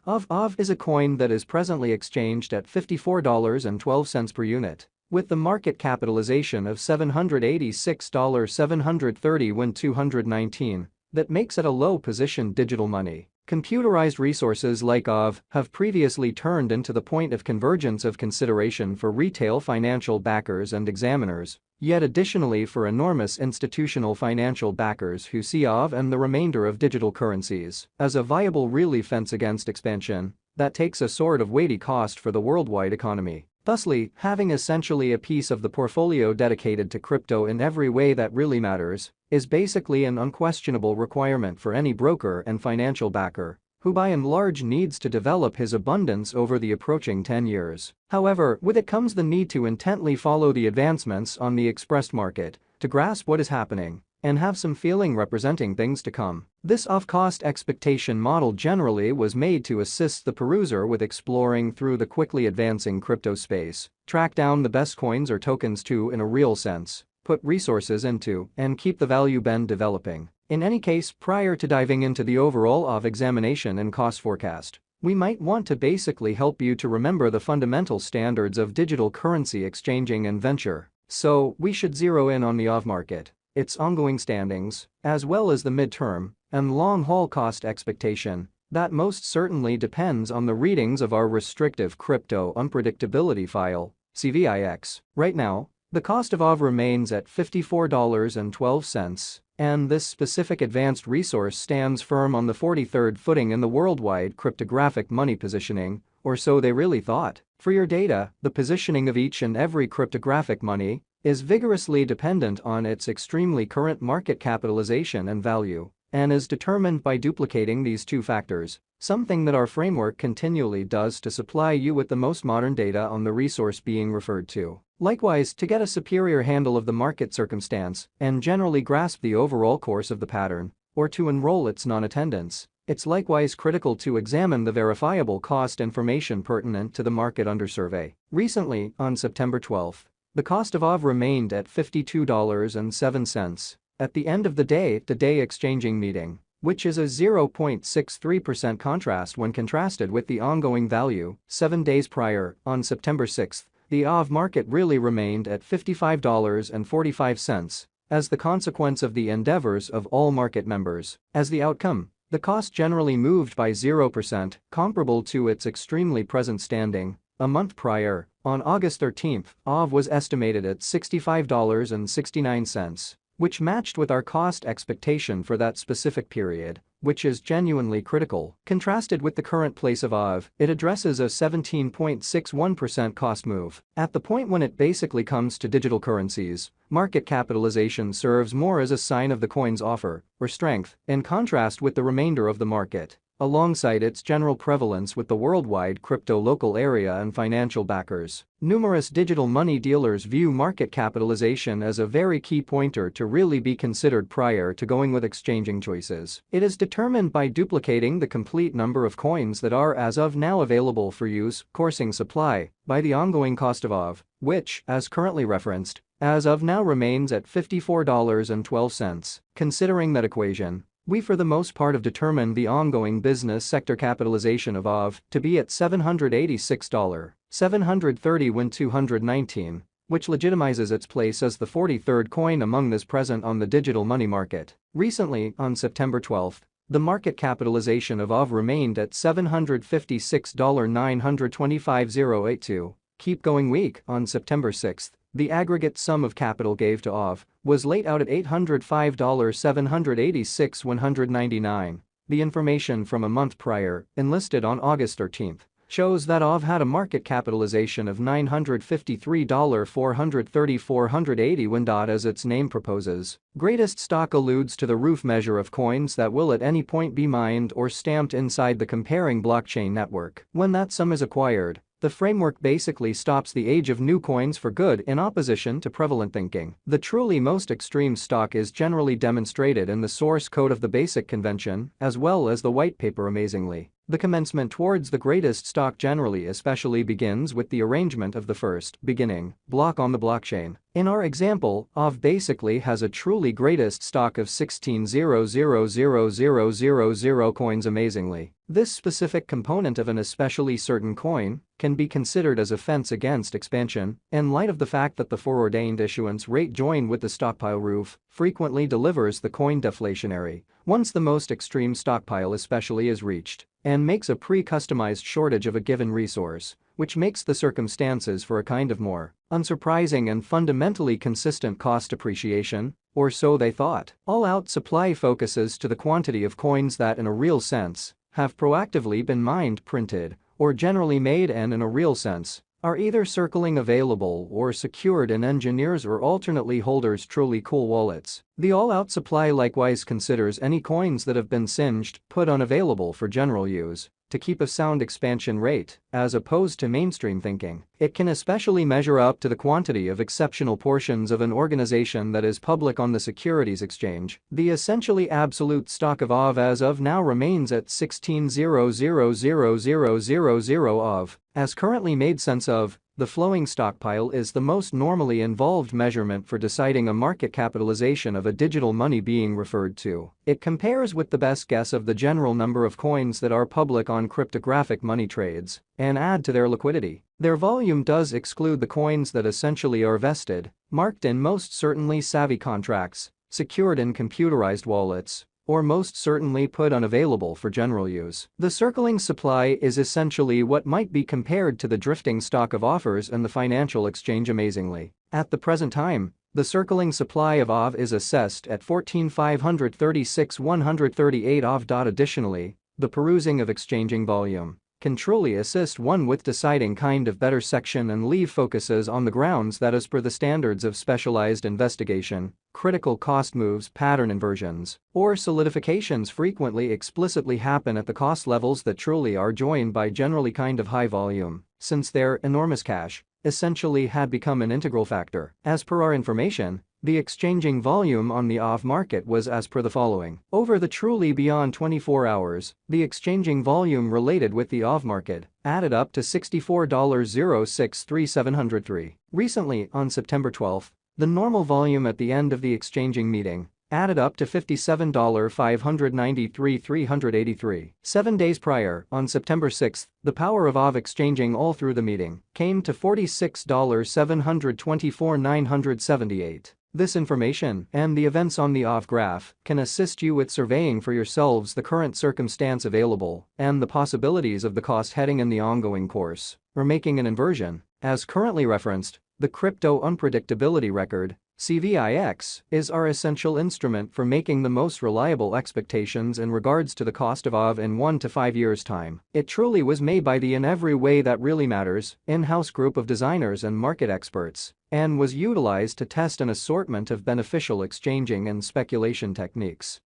Aave is a coin that is presently exchanged at $54.12 per unit, with the market capitalization of $786.730 when 219, that makes it a low-position digital money. Computerized resources like Aave have previously turned into the point of convergence of consideration for retail financial backers and examiners, yet additionally for enormous institutional financial backers who see Aave and the remainder of digital currencies as a viable really fence against expansion that takes a sort of weighty cost for the worldwide economy. Thusly, having essentially a piece of the portfolio dedicated to crypto in every way that really matters is basically an unquestionable requirement for any broker and financial backer who by and large needs to develop his abundance over the approaching 10 years. However, with it comes the need to intently follow the advancements on the expressed market, to grasp what is happening, and have some feeling representing things to come. This off-cost expectation model generally was made to assist the peruser with exploring through the quickly advancing crypto space, track down the best coins or tokens to, in a real sense, put resources into, and keep the value bend developing. In any case, prior to diving into the overall Aave examination and cost forecast, we might want to basically help you to remember the fundamental standards of digital currency exchanging and venture. So, we should zero in on the Aave market, its ongoing standings, as well as the midterm and long-haul cost expectation that most certainly depends on the readings of our restrictive crypto unpredictability file, CVIX. Right now, the cost of Aave remains at $54.12, and this specific advanced resource stands firm on the 43rd footing in the worldwide cryptographic money positioning, or so they really thought. For your data, the positioning of each and every cryptographic money is vigorously dependent on its extremely current market capitalization and value, and is determined by duplicating these two factors, something that our framework continually does to supply you with the most modern data on the resource being referred to. Likewise, to get a superior handle of the market circumstance and generally grasp the overall course of the pattern, or to enroll its non-attendance, it's likewise critical to examine the verifiable cost information pertinent to the market under survey. Recently, on September 12, the cost of Aave remained at $52.07 at the end of the day-to-day exchanging meeting, which is a 0.63% contrast when contrasted with the ongoing value 7 days prior. On September 6, the Aave market really remained at $55.45 as the consequence of the endeavors of all market members. As the outcome, the cost generally moved by 0%, comparable to its extremely present standing. A month prior, on August 13, Aave was estimated at $65.69, which matched with our cost expectation for that specific period, which is genuinely critical. Contrasted with the current place of Aave, it addresses a 17.61% cost move. At the point when it basically comes to digital currencies, market capitalization serves more as a sign of the coin's offer, or strength, in contrast with the remainder of the market, alongside its general prevalence with the worldwide crypto local area and financial backers. Numerous digital money dealers view market capitalization as a very key pointer to really be considered prior to going with exchanging choices. It is determined by duplicating the complete number of coins that are as of now available for use, coursing supply, by the ongoing cost of Aave, which, as currently referenced, as of now remains at $54.12. Considering that equation, we for the most part have determined the ongoing business sector capitalization of Aave to be at $786.730 when 219, which legitimizes its place as the 43rd coin among this present on the digital money market. Recently, on September 12, the market capitalization of Aave remained at $756.925.082. Keep going week. On September 6, the aggregate sum of capital gave to Aave was laid out at $805.786.199. The information from a month prior, enlisted on August 13, shows that Aave had a market capitalization of $953.430.480 when. As its name proposes, greatest stock alludes to the roof measure of coins that will at any point be mined or stamped inside the comparing blockchain network. When that sum is acquired, the framework basically stops the age of new coins for good in opposition to prevalent thinking. The truly most extreme stock is generally demonstrated in the source code of the basic convention as well as the white paper amazingly. The commencement towards the greatest stock generally especially begins with the arrangement of the first beginning block on the blockchain. In our example, Aave basically has a truly greatest stock of 16,000,000 coins. Amazingly, this specific component of an especially certain coin can be considered as a fence against expansion in light of the fact that the foreordained issuance rate joined with the stockpile roof frequently delivers the coin deflationary once the most extreme stockpile especially is reached and makes a pre-customized shortage of a given resource, which makes the circumstances for a kind of more unsurprising and fundamentally consistent cost appreciation, or so they thought. All-out supply focuses to the quantity of coins that in a real sense have proactively been mined, printed, or generally made and in a real sense are either circling available or secured in engineers or alternately holders' truly cool wallets. The all-out supply likewise considers any coins that have been singed, put unavailable for general use to keep a sound expansion rate, as opposed to mainstream thinking. It can especially measure up to the quantity of exceptional portions of an organization that is public on the securities exchange. The essentially absolute stock of Aave as of now remains at 16,000,000 of, as currently made sense of. The flowing stockpile is the most normally involved measurement for deciding a market capitalization of a digital money being referred to. It compares with the best guess of the general number of coins that are public on cryptographic money trades and add to their liquidity. Their volume does exclude the coins that essentially are vested, marked in most certainly savvy contracts, secured in computerized wallets, or most certainly put unavailable for general use. The circling supply is essentially what might be compared to the drifting stock of offers in the financial exchange. Amazingly, at the present time, the circling supply of Aave is assessed at 14,536,138 Aave. Additionally, the perusing of exchanging volume can truly assist one with deciding kind of better section and leave focuses on the grounds that as per the standards of specialized investigation, critical cost moves, pattern inversions, or solidifications frequently explicitly happen at the cost levels that truly are joined by generally kind of high volume, since their enormous cash essentially had become an integral factor. As per our information, the exchanging volume on the Aave market was as per the following. Over the truly beyond 24 hours, the exchanging volume related with the Aave market added up to $64,063,703. Recently, on September 12, the normal volume at the end of the exchanging meeting added up to $57,593,383. 7 days prior, on September 6, the power of Aave exchanging all through the meeting came to $46,724,978. This information and the events on the Aave graph can assist you with surveying for yourselves the current circumstance available and the possibilities of the cost heading in the ongoing course, or making an inversion. As currently referenced, the crypto unpredictability record (CVIX) is our essential instrument for making the most reliable expectations in regards to the cost of Aave in 1 to 5 years' time. It truly was made by the in every way that really matters in-house group of designers and market experts and was utilized to test an assortment of beneficial exchanging and speculation techniques.